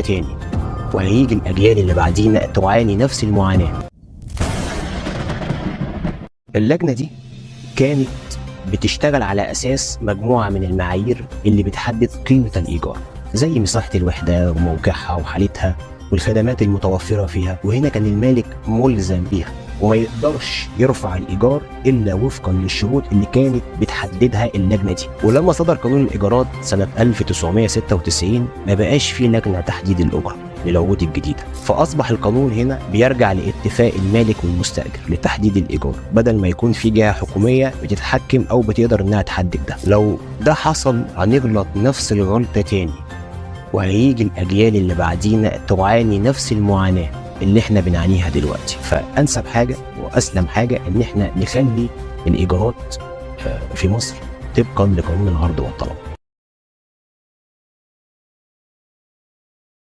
تاني، وهيجي الأجيال اللي بعدينا تعاني نفس المعاناة. اللجنة دي كانت بتشتغل على أساس مجموعة من المعايير اللي بتحدد قيمة الإيجار، زي مساحة الوحدة وموقعها وحالتها والخدمات المتوفرة فيها، وهنا كان المالك ملزم بيها وما يقدرش يرفع الإيجار إلا وفقا للشروط اللي كانت بتحددها اللجنة دي. ولما صدر قانون الإيجارات سنة 1996 ما بقاش فيه لجنة تحديد الأجرة للعقود الجديدة، فأصبح القانون هنا بيرجع لاتفاق المالك والمستأجر لتحديد الإيجار، بدل ما يكون في جهة حكومية بتتحكم أو بتقدر إنها تحدد ده. لو ده حصل هنغلط نفس الغلطة تاني، وهيجي الأجيال اللي بعدينا تعاني نفس المعاناة اللي احنا بنعانيها دلوقتي. فأنسب حاجة وأسلم حاجة إن احنا نخلي الإيجارات في مصر طبقا لقانون العرض والطلب.